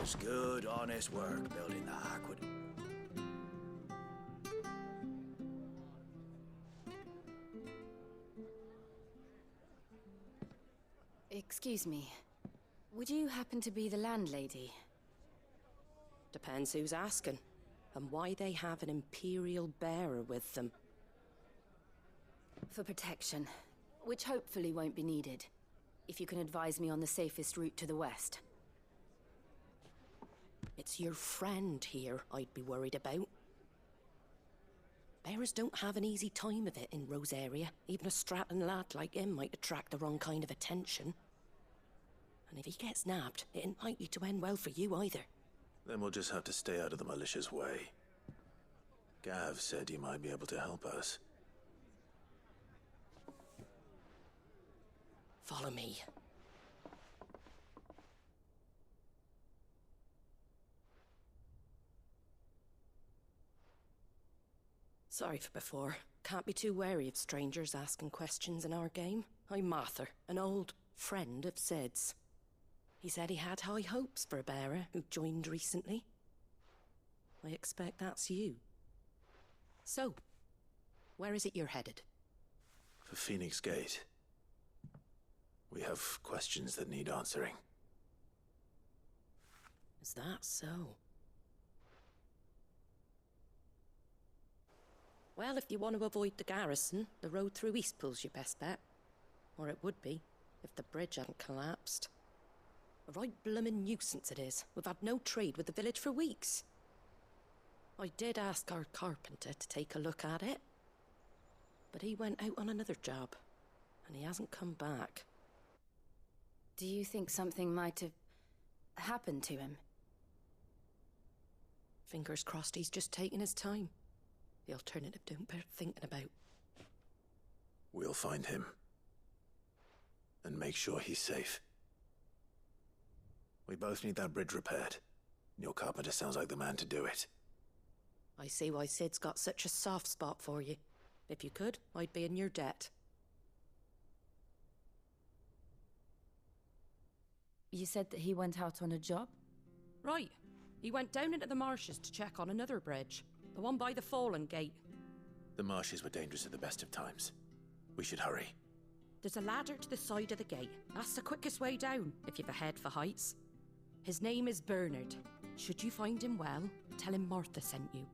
It's good, honest work building the aqueduct. Excuse me. Would you happen to be the landlady? Depends who's asking, and why they have an Imperial bearer with them. For protection, which hopefully won't be needed. If you can advise me on the safest route to the west. It's your friend here I'd be worried about. Bearers don't have an easy time of it in Rosaria. Even a strapping lad like him might attract the wrong kind of attention. And if he gets nabbed, it ain't likely to end well for you either. Then we'll just have to stay out of the malicious way. Gav said you might be able to help us. Follow me. Sorry for before. Can't be too wary of strangers asking questions in our game. I'm Martha, an old friend of Sid's. He said he had high hopes for a bearer who joined recently. I expect that's you. So, where is it you're headed? For Phoenix Gate. We have questions that need answering. Is that so? Well, if you want to avoid the garrison, the road through Eastpool's your best bet. Or it would be, if the bridge hadn't collapsed. A right bloomin' nuisance it is. We've had no trade with the village for weeks. I did ask our carpenter to take a look at it. But he went out on another job, and he hasn't come back. Do you think something might have happened to him? Fingers crossed he's just taking his time. The alternative don't bear thinking about. We'll find him. And make sure he's safe. We both need that bridge repaired. Your carpenter sounds like the man to do it. I see why Sid's got such a soft spot for you. If you could, I'd be in your debt. You said that he went out on a job? Right. He went down into the marshes to check on another bridge. The one by the Fallen Gate. The marshes were dangerous at the best of times. We should hurry. There's a ladder to the side of the gate. That's the quickest way down, if you've a head for heights. His name is Bernard. Should you find him well, tell him Martha sent you,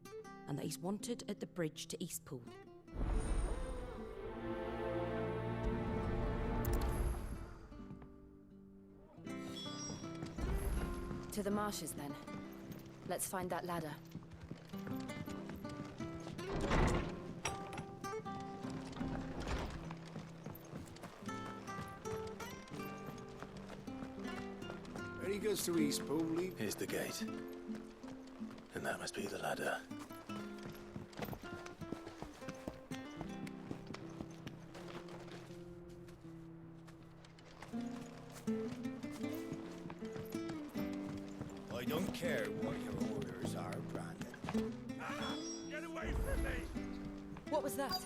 and that he's wanted at the bridge to Eastpool. To the marshes, then. Let's find that ladder. When he goes to Eastpool, he... Here's the gate. And that must be the ladder. I don't care what your orders are, Brandon. Get away from me! What was that?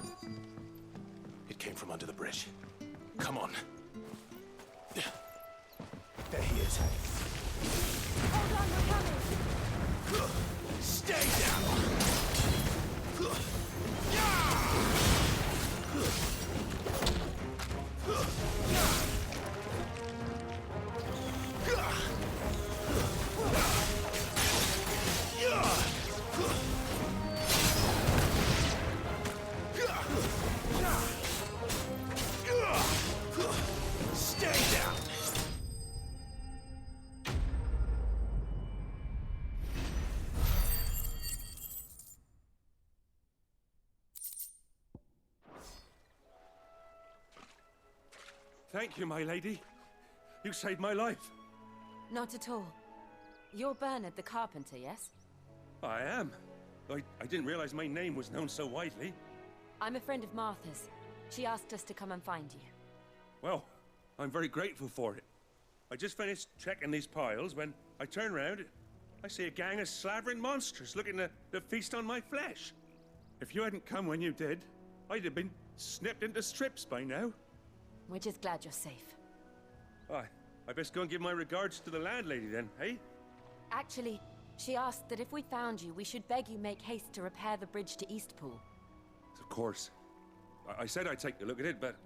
It came from under the bridge. Come on. There he is. Hold on, we're coming! Stay down! Stay down! Thank you, my lady. You saved my life. Not at all. You're Bernard the carpenter, yes? I am. I didn't realize my name was known so widely. I'm a friend of Martha's. She asked us to come and find you. Well, I'm very grateful for it. I just finished checking these piles when I turn around. I see a gang of slavering monsters looking to feast on my flesh. If you hadn't come when you did, I'd have been snipped into strips by now. We're just glad you're safe. I best go and give my regards to the landlady then, eh? Actually, she asked that if we found you, we should beg you make haste to repair the bridge to Eastpool. Of course. I said I'd take a look at it, but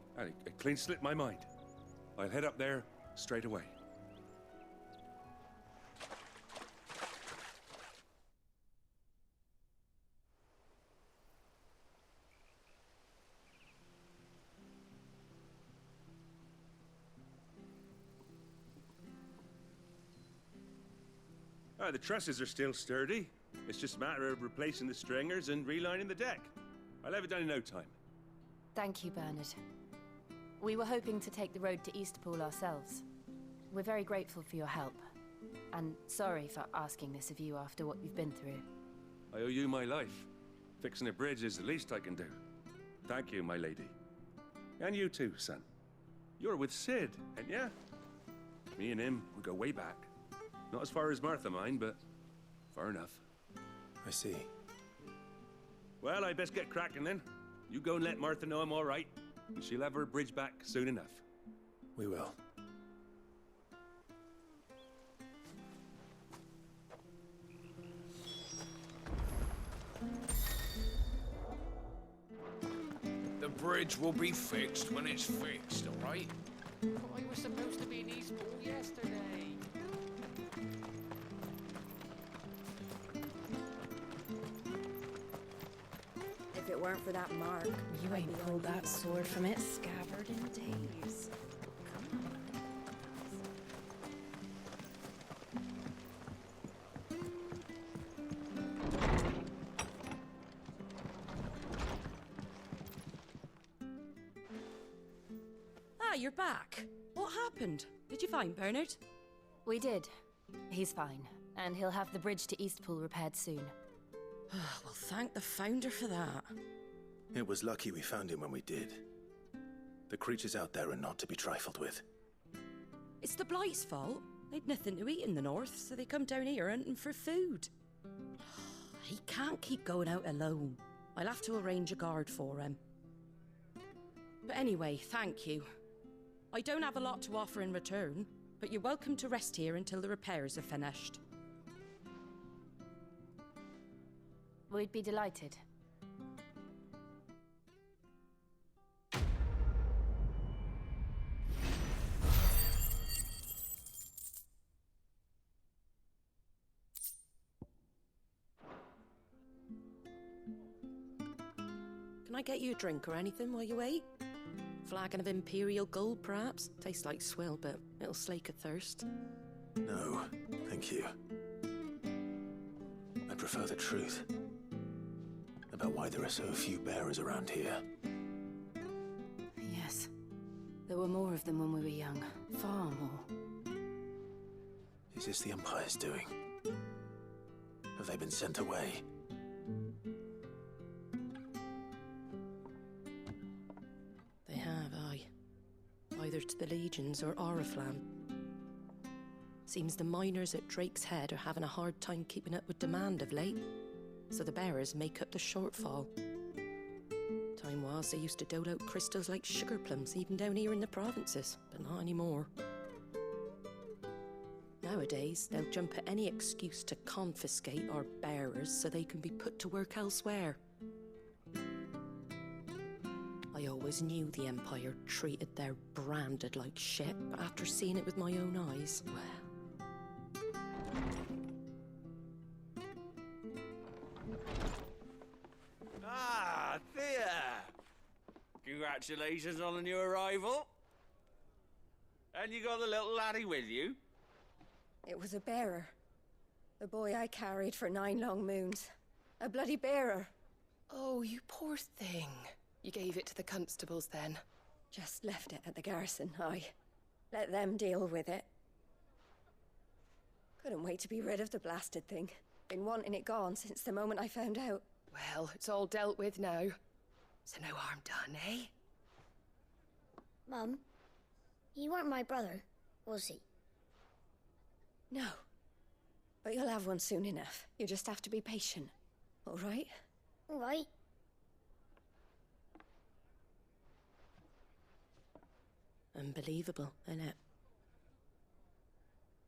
it clean slipped my mind. I'll head up there straight away. The trusses are still sturdy. It's just a matter of replacing the stringers and relining the deck. I'll have it done in no time. Thank you, Bernard. We were hoping to take the road to Eastpool ourselves. We're very grateful for your help. And sorry for asking this of you after what you've been through. I owe you my life. Fixing a bridge is the least I can do. Thank you, my lady. And you too, son. You're with Sid, ain't ya? Me and him, we go way back. Not as far as Martha, mind, but far enough. I see. Well, I best get cracking then. You go and let Martha know I'm all right, and she'll have her bridge back soon enough. We will. The bridge will be fixed when it's fixed, all right? I was supposed to be in Eastpool yesterday. If it weren't for that mark, You ain't pulled that sword from its scabbard in days. Ah, you're back. What happened? Did you find Bernard? We did. He's fine, and he'll have the bridge to Eastpool repaired soon. Well, thank the Founder for that. It was lucky we found him when we did. The creatures out there are not to be trifled with. It's the Blight's fault. They'd nothing to eat in the north, so they come down here hunting for food. He can't keep going out alone. I'll have to arrange a guard for him. But anyway, thank you. I don't have a lot to offer in return, but you're welcome to rest here until the repairs are finished. We'd be delighted. Can I get you a drink or anything while you wait? Flagon of Imperial Gold, perhaps? Tastes like swill, but it'll slake a thirst. No, thank you. I prefer the truth. About why there are so few bearers around here. Yes. There were more of them when we were young. Far more. Is this the Empire's doing? Have they been sent away? They have, aye. Either to the Legions or Oriflamme. Seems the miners at Drake's Head are having a hard time keeping up with demand of late, so the bearers make up the shortfall. Time was they used to dole out crystals like sugar plums even down here in the provinces, but not anymore. Nowadays, they'll jump at any excuse to confiscate our bearers so they can be put to work elsewhere. I always knew the Empire treated their branded like shit, but after seeing it with my own eyes, well... Ah, Thea! Congratulations on the new arrival. And you got the little laddie with you? It was a bearer. The boy I carried for 9 long moons. A bloody bearer. Oh, you poor thing. You gave it to the constables then? Just left it at the garrison, aye. Let them deal with it. Couldn't wait to be rid of the blasted thing. Been wanting it gone since the moment I found out. Well, it's all dealt with now. So no harm done, eh? Mum, he weren't my brother, was he? No. But you'll have one soon enough. You just have to be patient. All right? All right. Unbelievable, innit?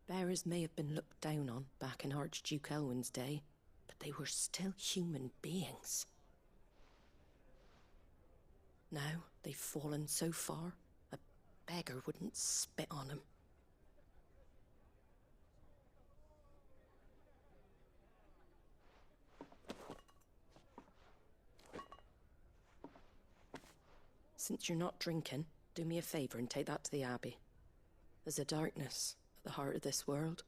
Bearers may have been looked down on back in Archduke Elwin's day, but they were still human beings. Now they've fallen so far, a beggar wouldn't spit on them. Since you're not drinking, do me a favour and take that to the Abbey. There's a darkness at the heart of this world,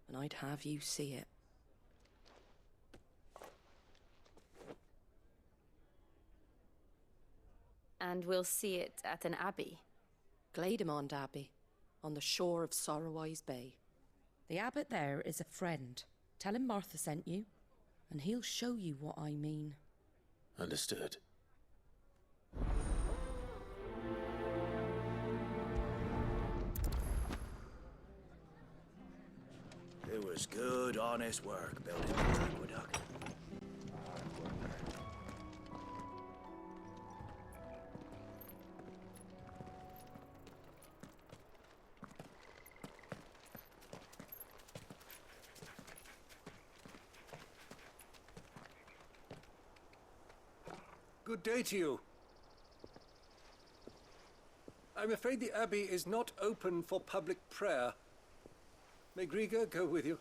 and I'd have you see it. And we'll see it at an abbey? Glademond Abbey, on the shore of Sorrowwise Bay. The abbot there is a friend. Tell him Martha sent you, and he'll show you what I mean. Understood. It was good, honest work building the aqueduct. Good day to you. I'm afraid the Abbey is not open for public prayer. May Griga go with you?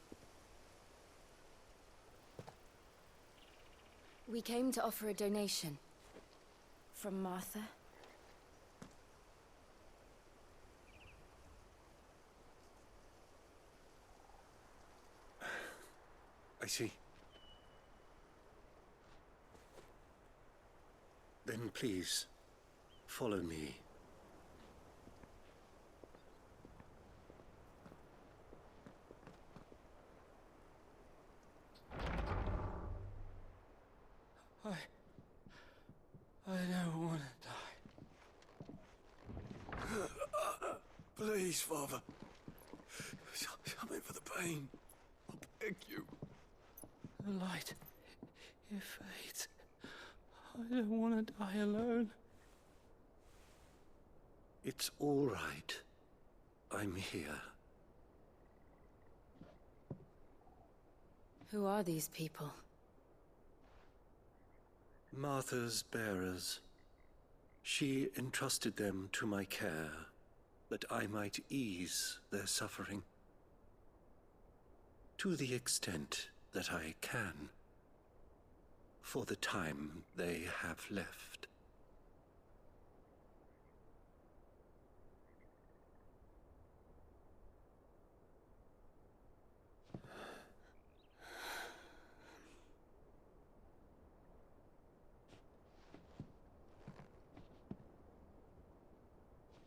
We came to offer a donation. From Martha. I see. Then please, follow me. I don't want to die. Please, Father. Come in for the pain. I beg you. The light, it fades. I don't want to die alone. It's all right. I'm here. Who are these people? Martha's bearers. She entrusted them to my care, that I might ease their suffering. To the extent that I can, for the time they have left.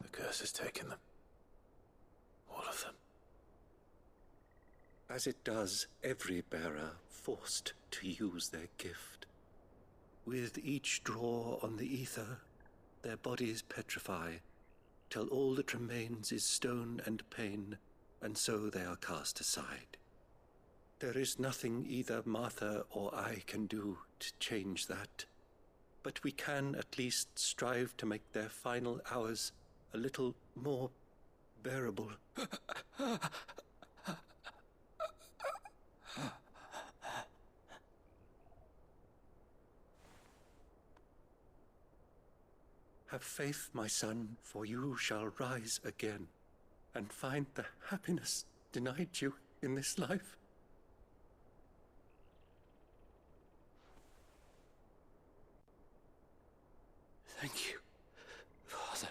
The curse has taken them. All of them. As it does every bearer forced to use their gift. With each draw on the ether, their bodies petrify, till all that remains is stone and pain, and so they are cast aside. There is nothing either Martha or I can do to change that, but we can at least strive to make their final hours a little more bearable. Have faith, my son, for you shall rise again, and find the happiness denied you in this life. Thank you, Father.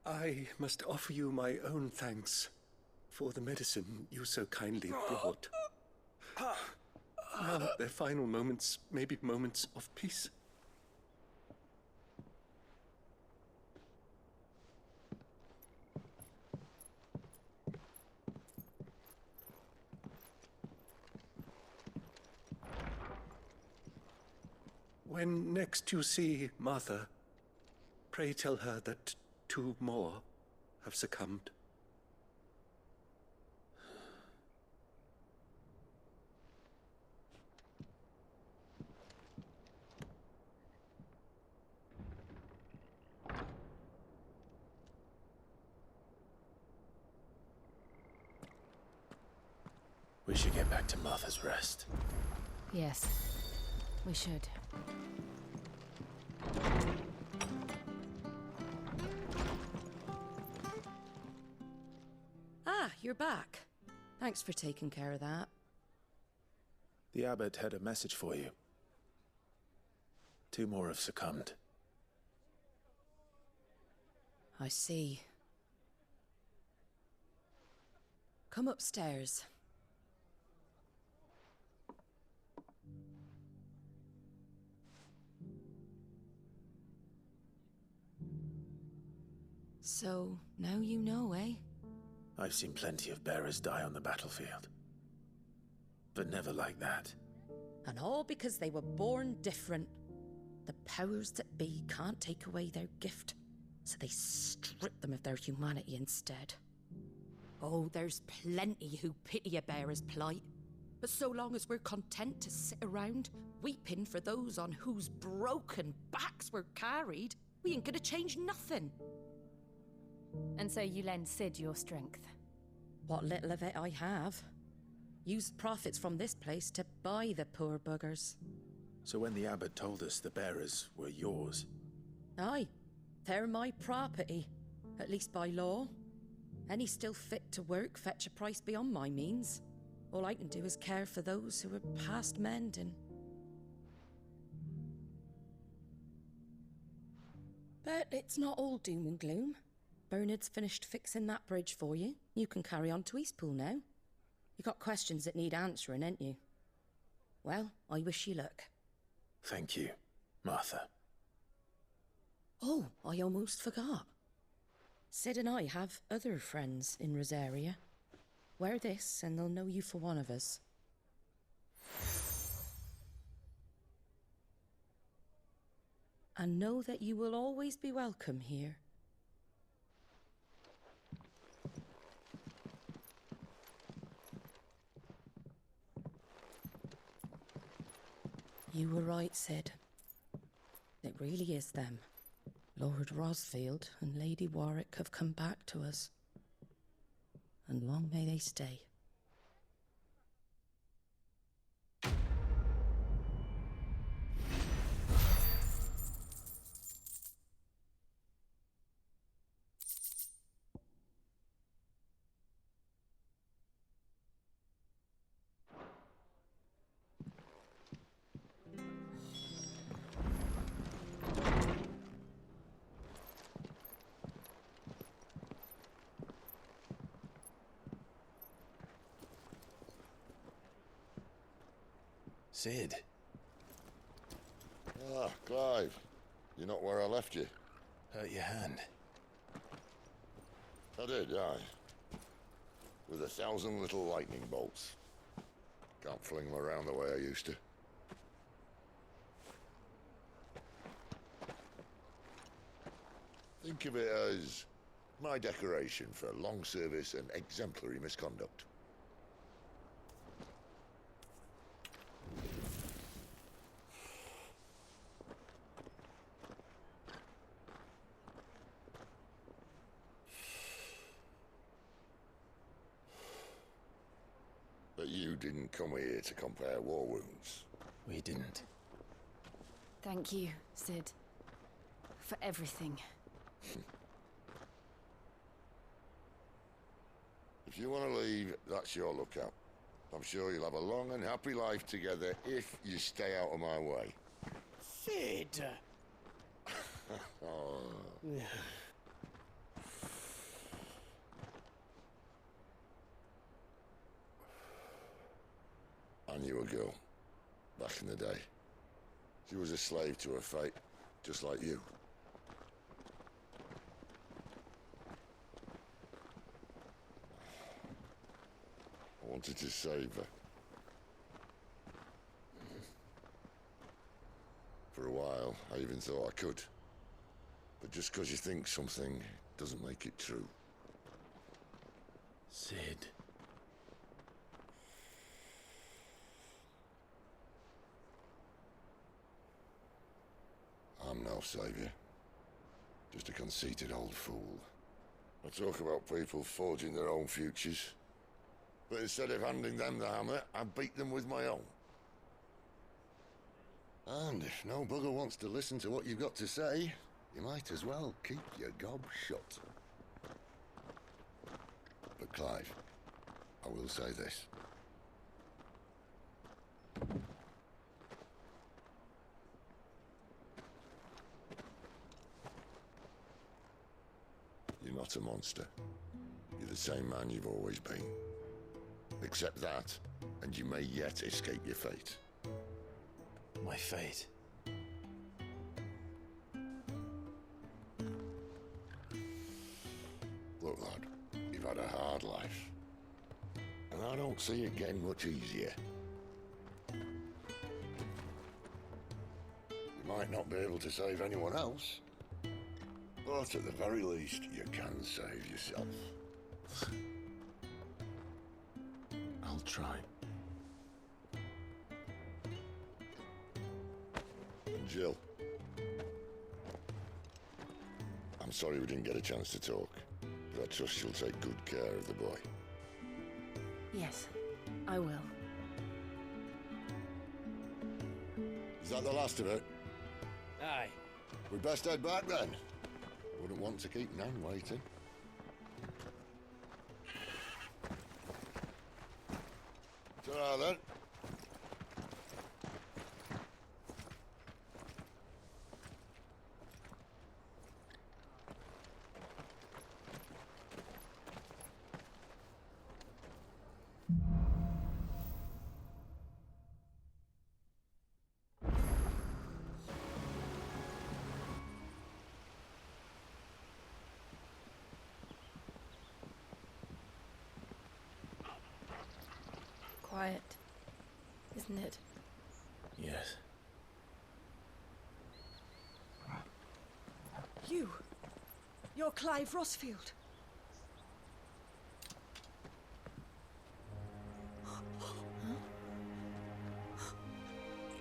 I must offer you my own thanks for the medicine you so kindly brought. Now their final moments may be moments of peace. When next you see Martha, pray tell her that 2 more have succumbed. We should get back to Martha's Rest. Yes, we should. Ah, you're back. Thanks for taking care of that. The abbot had a message for you. 2 more have succumbed. I see. Come upstairs. So, now you know, eh? I've seen plenty of bearers die on the battlefield. But never like that. And all because they were born different. The powers that be can't take away their gift, so they strip them of their humanity instead. Oh, there's plenty who pity a bearer's plight. But so long as we're content to sit around, weeping for those on whose broken backs we're carried, we ain't gonna change nothing. And so you lend Sid your strength? What little of it I have. Used profits from this place to buy the poor buggers. So when the abbot told us the bearers were yours... Aye, they're my property, at least by law. Any still fit to work fetch a price beyond my means. All I can do is care for those who are past mending. But it's not all doom and gloom. Bernard's finished fixing that bridge for you. You can carry on to Eastpool now. You got questions that need answering, ain't you? Well, I wish you luck. Thank you, Martha. Oh, I almost forgot. Sid and I have other friends in Rosaria. Wear this and they'll know you for one of us. And know that you will always be welcome here. You were right, Sid. It really is them. Lord Rosfield and Lady Warwick have come back to us. And long may they stay. Sid. Ah, Clive. You're not where I left you. Hurt your hand. I did, aye. With 1,000 little lightning bolts. Can't fling them around the way I used to. Think of it as my decoration for long service and exemplary misconduct. But you didn't come here to compare war wounds. We didn't. Thank you, Sid. For everything. If you want to leave, that's your lookout. I'm sure you'll have a long and happy life together if you stay out of my way. Sid! Oh. I knew a girl, back in the day. She was a slave to her fate, just like you. I wanted to save her. For a while. I even thought I could. But just because you think something doesn't make it true. Sid. I'm no savior. Just a conceited old fool. I talk about people forging their own futures. But instead of handing them the hammer, I beat them with my own. And if no bugger wants to listen to what you've got to say, you might as well keep your gob shut. But Clive, I will say this. You're not a monster. You're the same man you've always been. Accept that, and you may yet escape your fate. My fate? Look, lad, you've had a hard life. And I don't see it getting much easier. You might not be able to save anyone else, but at the very least, you can save yourself. I'll try. Jill. I'm sorry we didn't get a chance to talk, but I trust you'll take good care of the boy. Yes, I will. Is that the last of it? Aye. We'd best head back then. Wouldn't want to keep Nan waiting. Ta-ra then. Quiet, isn't it? Yes. You're Clive Rossfield.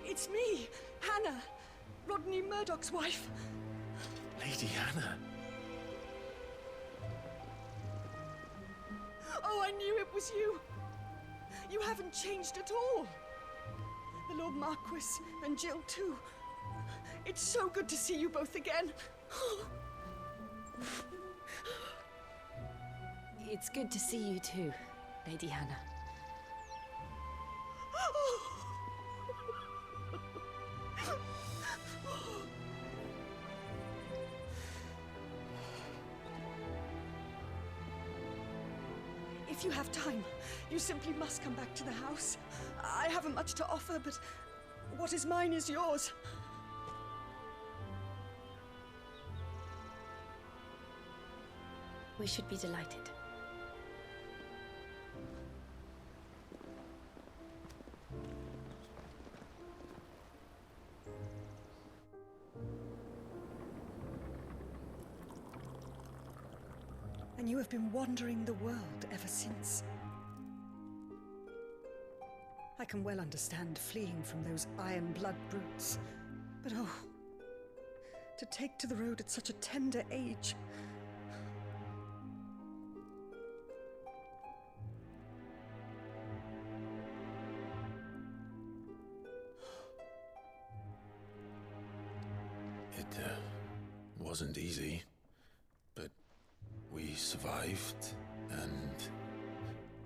It's me, Hannah, Rodney Murdoch's wife. Lady Hannah. Oh, I knew it was you. You haven't changed at all. The Lord Marquis and Jill too. It's so good to see you both again. It's good to see you too, Lady Hannah. If you have time, you simply must come back to the house. I haven't much to offer, but what is mine is yours. We should be delighted. And you have been wandering the world ever since. I can well understand fleeing from those iron blood brutes. But oh, to take to the road at such a tender age. It wasn't easy, but we survived, and...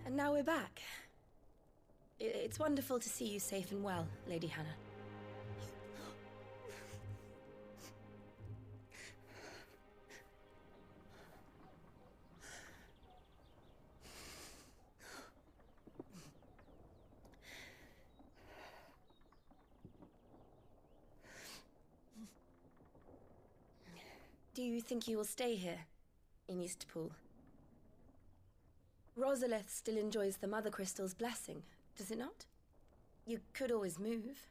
And now we're back. It's wonderful to see you safe and well, Lady Hannah. Do you think you will stay here, in Eastpool? Rosalith still enjoys the Mother Crystal's blessing, does it not? You could always move.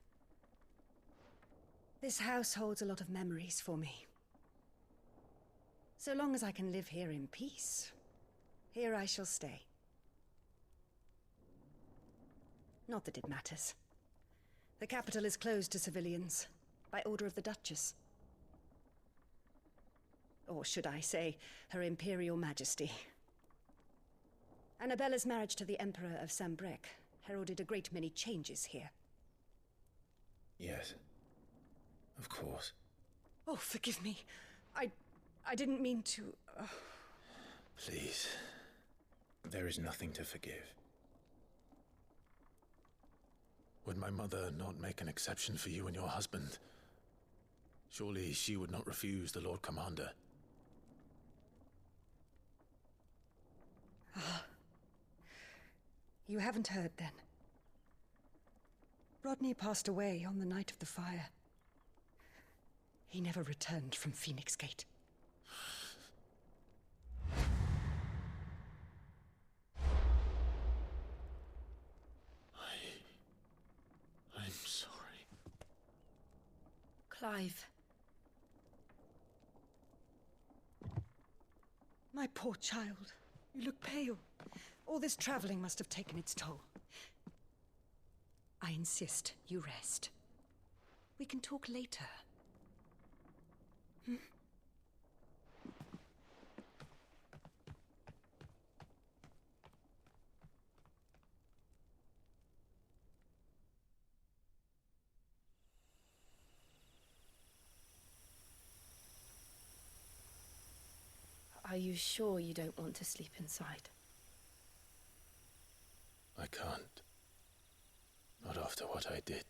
This house holds a lot of memories for me. So long as I can live here in peace, here I shall stay. Not that it matters. The capital is closed to civilians, by order of the Duchess. Or should I say, Her Imperial Majesty. Annabella's marriage to the Emperor of Sambrec heralded a great many changes here. Yes. Of course. Oh, forgive me. I didn't mean to... Please. There is nothing to forgive. Would my mother not make an exception for you and your husband? Surely she would not refuse the Lord Commander. Ah. You haven't heard, then. Rodney passed away on the night of the fire. He never returned from Phoenix Gate. I'm sorry. Clive. My poor child. You look pale. All this traveling must have taken its toll. I insist you rest. We can talk later. Hmm? Are you sure you don't want to sleep inside? I can't. Not after what I did.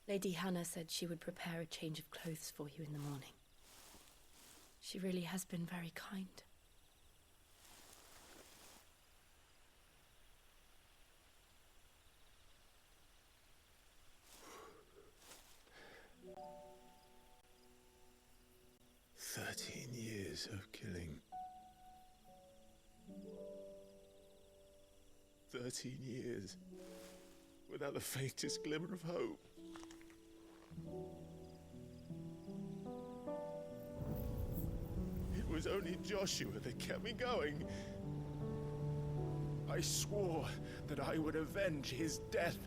Lady Hannah said she would prepare a change of clothes for you in the morning. She really has been very kind. Years of killing. 13 years without the faintest glimmer of hope. It was only Joshua that kept me going. I swore that I would avenge his death.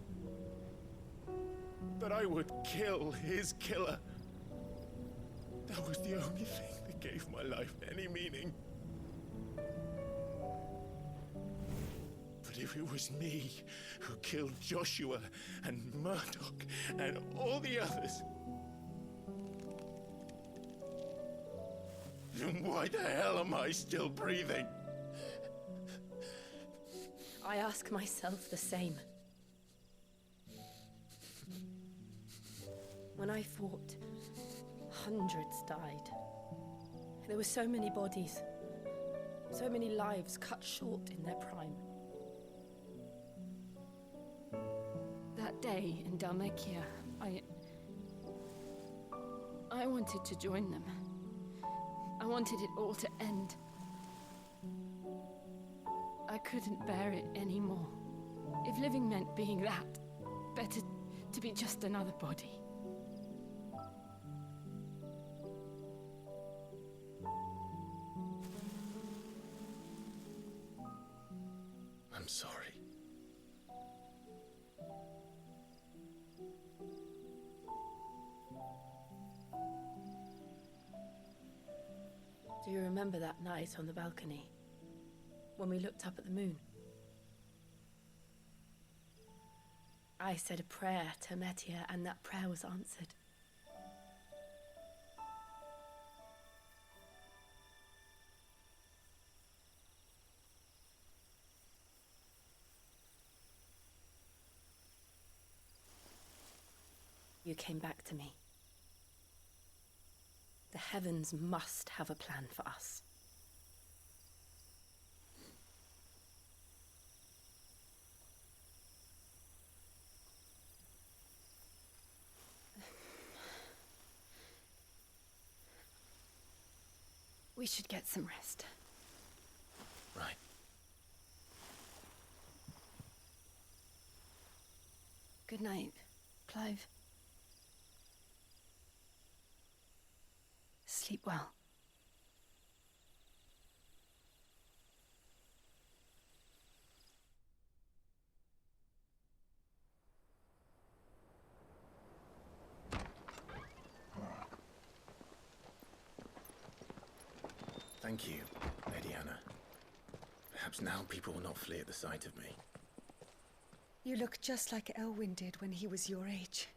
That I would kill his killer. That was the only thing that gave my life any meaning. But if it was me who killed Joshua and Murdoch and all the others, then why the hell am I still breathing? I ask myself the same. When I fought, hundreds died. There were so many bodies, so many lives cut short in their prime. That day in Dalmekia, I wanted to join them. I wanted it all to end. I couldn't bear it anymore. If living meant being that, better to be just another body. I'm sorry. Do you remember that night on the balcony, when we looked up at the moon? I said a prayer to Metia, and that prayer was answered. You came back to me. The heavens must have a plan for us. We should get some rest. Right. Good night, Clive. Sleep well. Thank you, Lady Anna. Perhaps now people will not flee at the sight of me. You look just like Elwyn did when he was your age.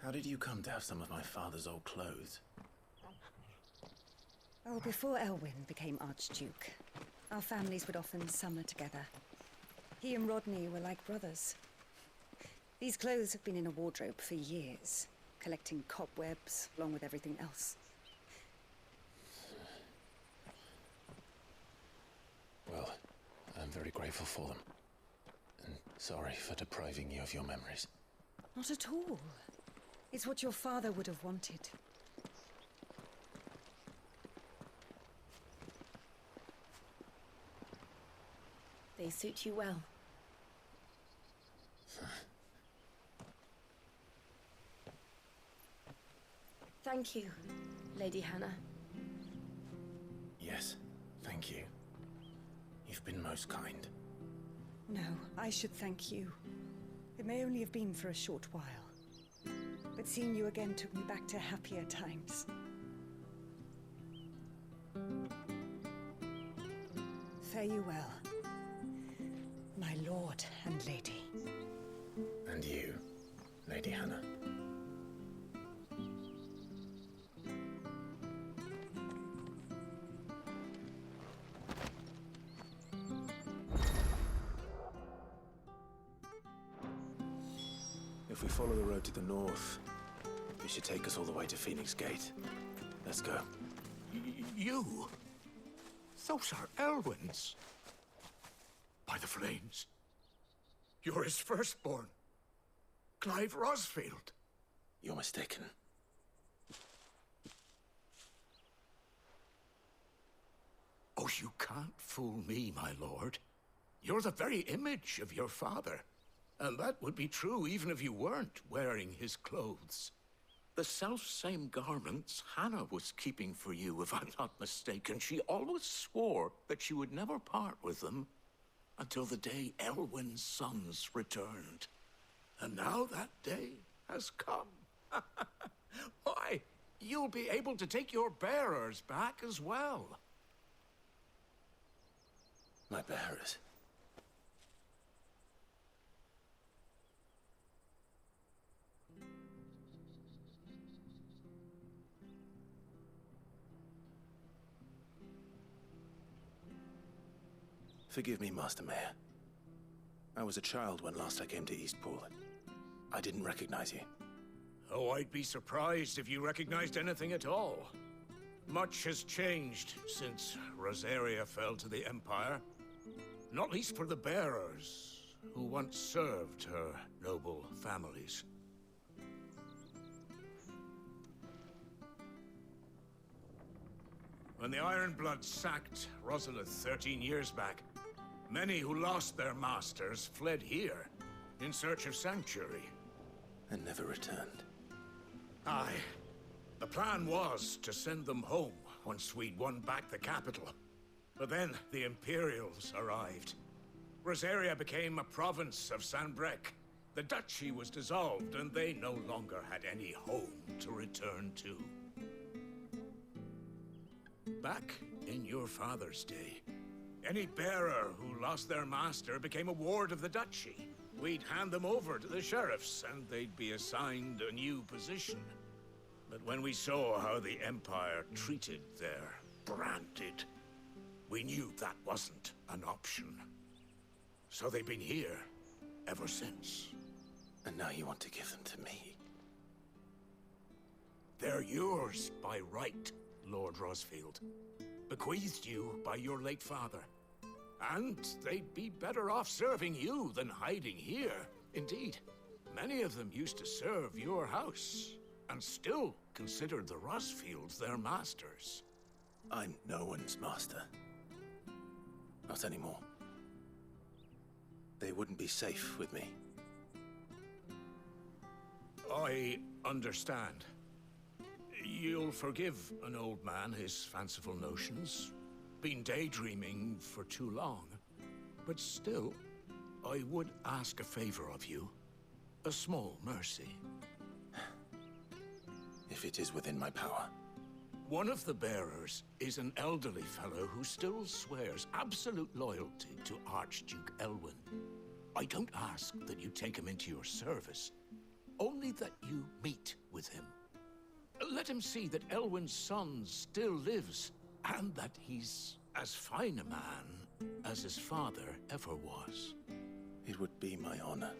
How did you come to have some of my father's old clothes? Oh, before Elwyn became Archduke, our families would often summer together. He and Rodney were like brothers. These clothes have been in a wardrobe for years, collecting cobwebs along with everything else. Well, I'm very grateful for them. And sorry for depriving you of your memories. Not at all. It's what your father would have wanted. They suit you well. Thank you, Lady Hannah. Yes, thank you. You've been most kind. No, I should thank you. It may only have been for a short while, but seeing you again took me back to happier times. Fare you well, my lord and lady. And you, Lady Hannah. If we follow the road to the north, it should take us all the way to Phoenix Gate. Let's go. You? Those are Elwyn's. By the flames. You're his firstborn. Clive Rosfield. You're mistaken. Oh, you can't fool me, my lord. You're the very image of your father. And that would be true even if you weren't wearing his clothes. The self-same garments Hannah was keeping for you, if I'm not mistaken. She always swore that she would never part with them until the day Elwyn's sons returned. And now that day has come. Why, you'll be able to take your bearers back as well. My bearers? Forgive me, Master Mayor. I was a child when last I came to Eastpool. I didn't recognize you. Oh, I'd be surprised if you recognized anything at all. Much has changed since Rosaria fell to the Empire. Not least for the bearers, who once served her noble families. When the Ironbloods sacked Rosalith 13 years back, many who lost their masters fled here in search of sanctuary. And never returned. Aye. The plan was to send them home once we'd won back the capital. But then the Imperials arrived. Rosaria became a province of Sanbreque. The duchy was dissolved, and they no longer had any home to return to. Back in your father's day, any bearer who lost their master became a ward of the duchy. We'd hand them over to the sheriffs, and they'd be assigned a new position. But when we saw how the Empire treated their branded, we knew that wasn't an option. So they've been here ever since. And now you want to give them to me? They're yours by right, Lord Rosfield. Bequeathed you by your late father. And they'd be better off serving you than hiding here. Indeed, many of them used to serve your house, and still considered the Rosfields their masters. I'm no one's master. Not anymore. They wouldn't be safe with me. I understand. You'll forgive an old man his fanciful notions. Been daydreaming for too long. But still, I would ask a favor of you. A small mercy. If it is within my power. One of the bearers is an elderly fellow who still swears absolute loyalty to Archduke Elwyn. I don't ask that you take him into your service, only that you meet with him. Let him see that Elwyn's son still lives, and that he's as fine a man as his father ever was. It would be my honor.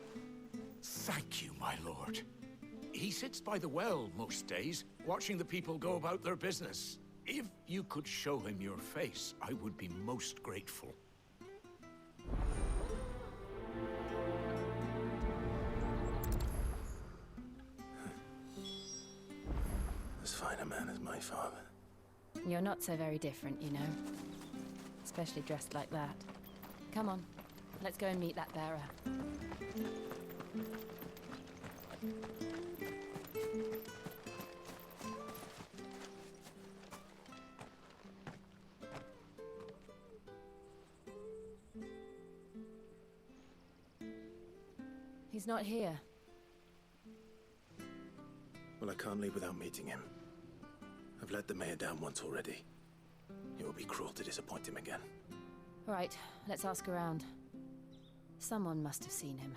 Thank you, my lord. He sits by the well most days, watching the people go about their business. If you could show him your face, I would be most grateful. As fine a man as my father. You're not so very different, you know. Especially dressed like that. Come on, let's go and meet that bearer. He's not here. Well, I can't leave without meeting him. I've let the mayor down once already. It would be cruel to disappoint him again. Right, let's ask around. Someone must have seen him.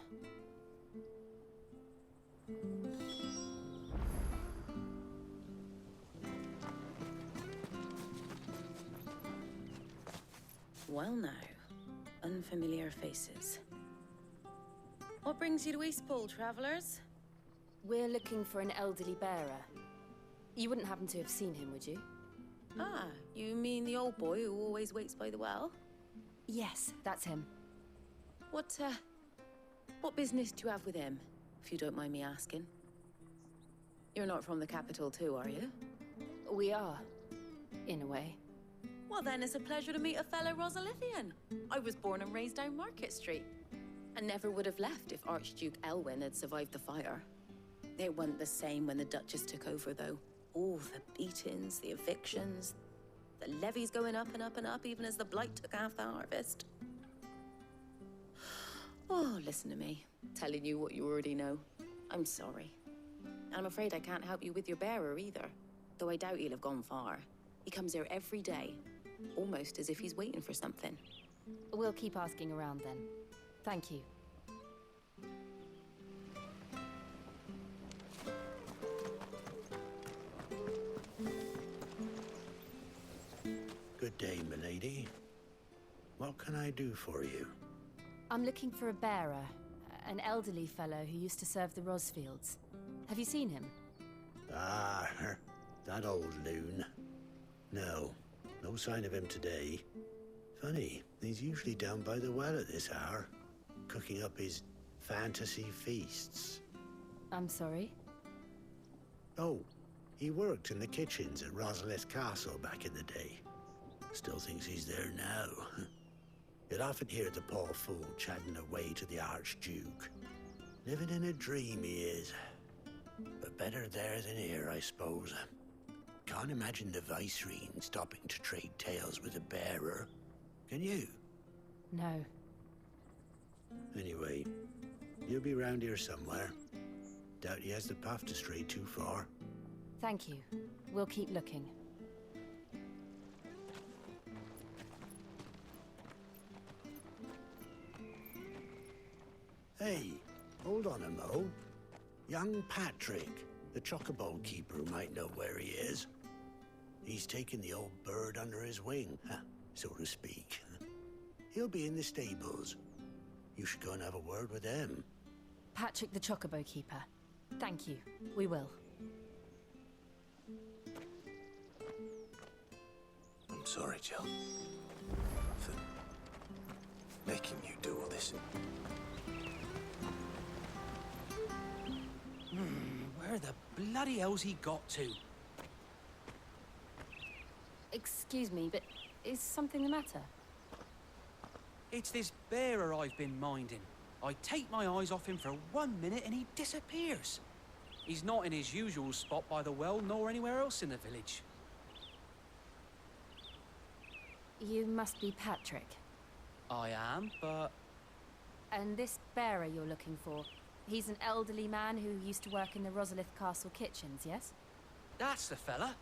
Well now, unfamiliar faces. What brings you to Eastpool, travelers? We're looking for an elderly bearer. You wouldn't happen to have seen him, would you? Ah, you mean the old boy who always waits by the well? Yes, that's him. What business do you have with him, if you don't mind me asking? You're not from the capital too, are you? We are, in a way. Well then, it's a pleasure to meet a fellow Rosalithian. I was born and raised down Market Street, and never would have left if Archduke Elwyn had survived the fire. It wasn't the same when the Duchess took over, though. All the beatings, the evictions, the levies going up and up and up, even as the blight took half the harvest. Oh, listen to me, telling you what you already know. I'm sorry. And I'm afraid I can't help you with your bearer either, though I doubt he'll have gone far. He comes here every day, almost as if he's waiting for something. We'll keep asking around then. Thank you. Good day, milady. What can I do for you? I'm looking for a bearer, an elderly fellow who used to serve the Rosfields. Have you seen him? Ah, that old loon. No sign of him today. Funny, he's usually down by the well at this hour, cooking up his fantasy feasts. I'm sorry? Oh, he worked in the kitchens at Rosalith Castle back in the day. Still thinks he's there now. You'd often hear the poor fool chatting away to the Archduke. Living in a dream he is. But better there than here, I suppose. Can't imagine the Vicereine stopping to trade tales with a bearer. Can you? No. Anyway, he'll be round here somewhere. Doubt he has the path to stray too far. Thank you. We'll keep looking. Hey, hold on a mo. Young Patrick, the chocobo keeper, might know where he is. He's taken the old bird under his wing, so to speak. He'll be in the stables. You should go and have a word with him. Patrick the chocobo keeper. Thank you. We will. I'm sorry, Jill. For making you do all this. Where the bloody hell's he got to? Excuse me, but is something the matter? It's this bearer I've been minding. I take my eyes off him for 1 minute and he disappears. He's not in his usual spot by the well, nor anywhere else in the village. You must be Patrick. I am, but... And this bearer you're looking for, he's an elderly man who used to work in the Rosalith Castle kitchens, yes? That's the fella.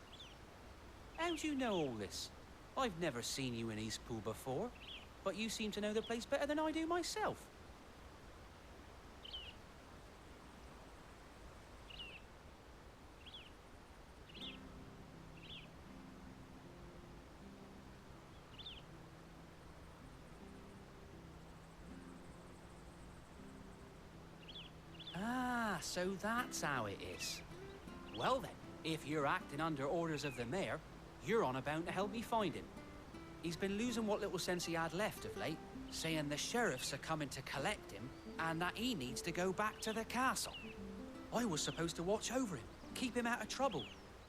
How do you know all this? I've never seen you in Eastpool before, but you seem to know the place better than I do myself. Ah, so that's how it is. Well then, if you're acting under orders of the mayor, you're on about to help me find him. He's been losing what little sense he had left of late, saying the sheriffs are coming to collect him and that he needs to go back to the castle. I was supposed to watch over him, keep him out of trouble.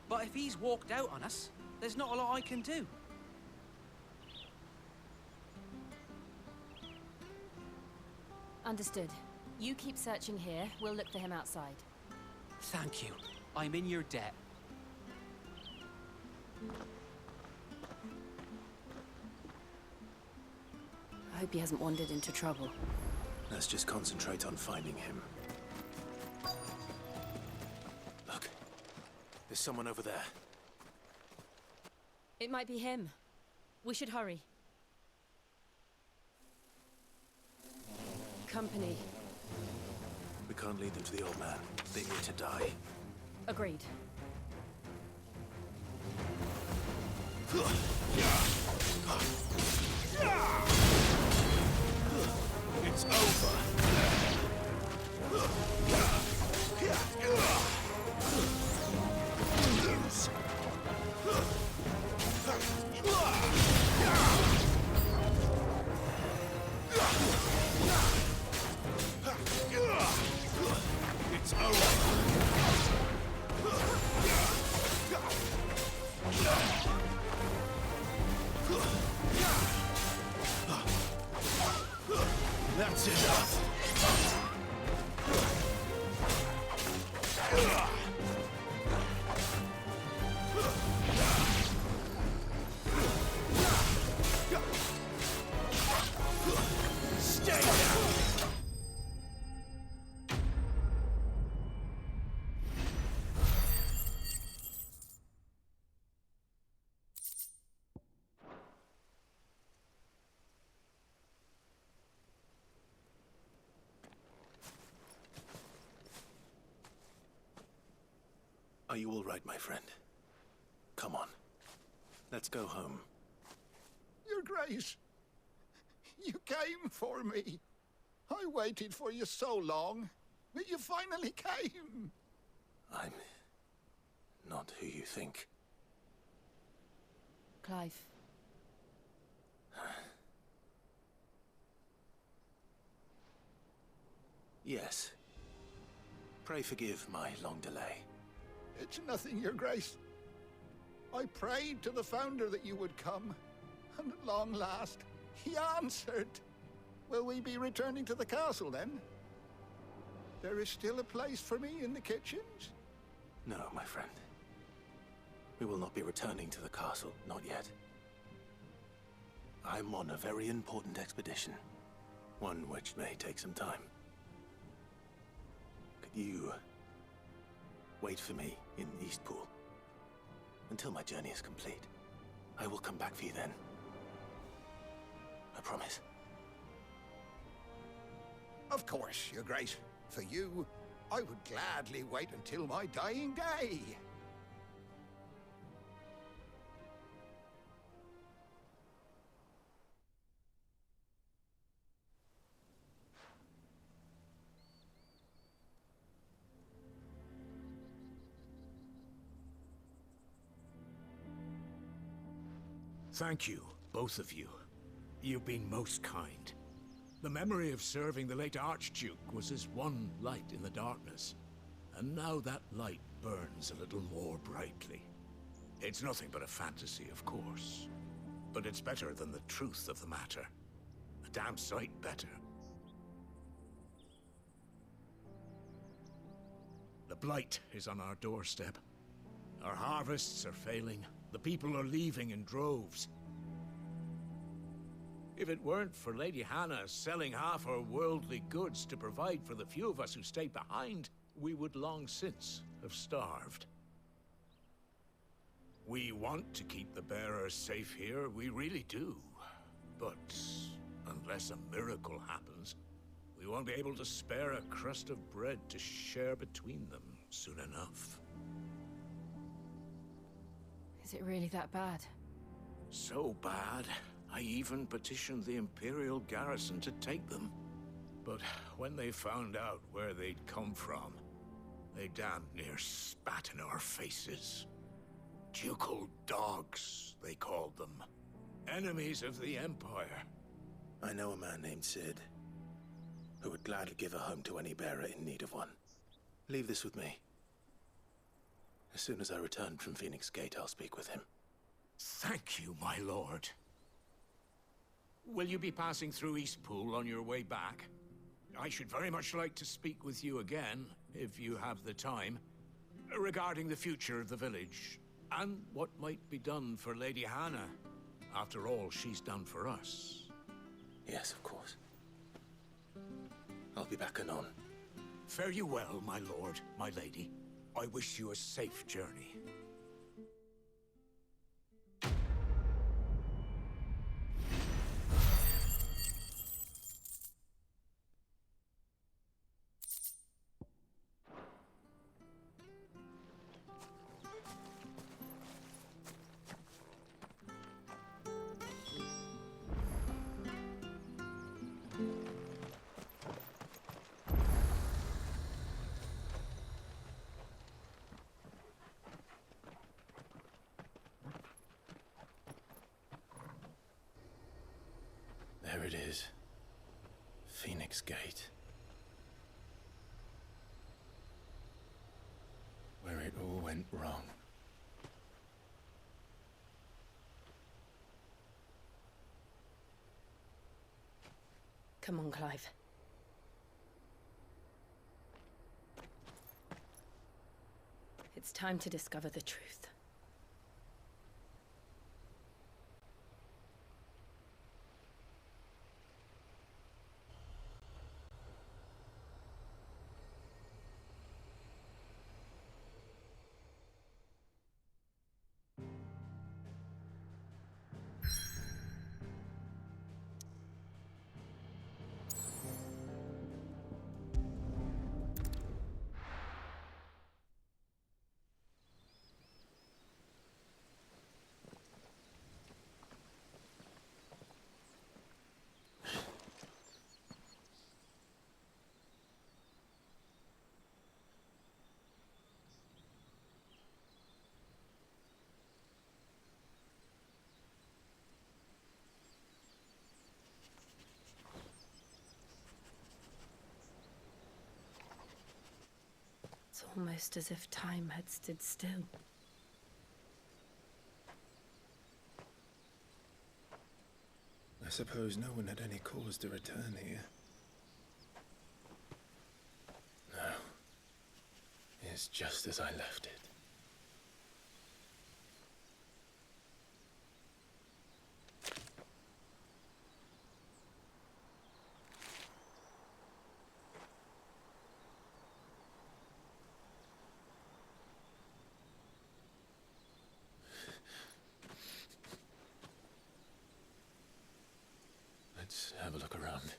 But if he's walked out on us, there's not a lot I can do. Understood. You keep searching here, we'll look for him outside. Thank you. I'm in your debt. I hope he hasn't wandered into trouble. Let's just concentrate on finding him. Look. There's someone over there. It might be him. We should hurry. Company. We can't lead them to the old man. They need to die. Agreed. It's over. It's over. That's enough. Stay down. Are you all right, my friend? Come on. Let's go home. Your Grace, you came for me. I waited for you so long, but you finally came. I'm not who you think. Clive. Yes. Pray forgive my long delay. It's nothing, Your Grace. I prayed to the Founder that you would come, and at long last, he answered. Will we be returning to the castle, then? There is still a place for me in the kitchens? No, my friend. We will not be returning to the castle, not yet. I'm on a very important expedition. One which may take some time. Could you wait for me in Eastpool until my journey is complete? I will come back for you then. I promise. Of course, Your Grace. For you, I would gladly wait until my dying day. Thank you, both of you. You've been most kind. The memory of serving the late Archduke was as one light in the darkness, and now that light burns a little more brightly. It's nothing but a fantasy, of course, but it's better than the truth of the matter. A damn sight better. The blight is on our doorstep. Our harvests are failing. The people are leaving in droves. If it weren't for Lady Hannah selling half her worldly goods to provide for the few of us who stayed behind, we would long since have starved. We want to keep the bearers safe here, we really do. But unless a miracle happens, we won't be able to spare a crust of bread to share between them soon enough. Is it really that bad? So bad, I even petitioned the Imperial garrison to take them. But when they found out where they'd come from, they damn near spat in our faces. Ducal dogs, they called them. Enemies of the Empire. I know a man named Sid, who would gladly give a home to any bearer in need of one. Leave this with me. As soon as I return from Phoenix Gate, I'll speak with him. Thank you, my lord. Will you be passing through Eastpool on your way back? I should very much like to speak with you again, if you have the time, regarding the future of the village, and what might be done for Lady Hannah, after all she's done for us. Yes, of course. I'll be back anon. Fare you well, my lord, my lady. I wish you a safe journey. There it is. Phoenix Gate. Where it all went wrong. Come on, Clive. It's time to discover the truth. It's almost as if time had stood still. I suppose no one had any cause to return here. No. It's just as I left it. Let's have a look around.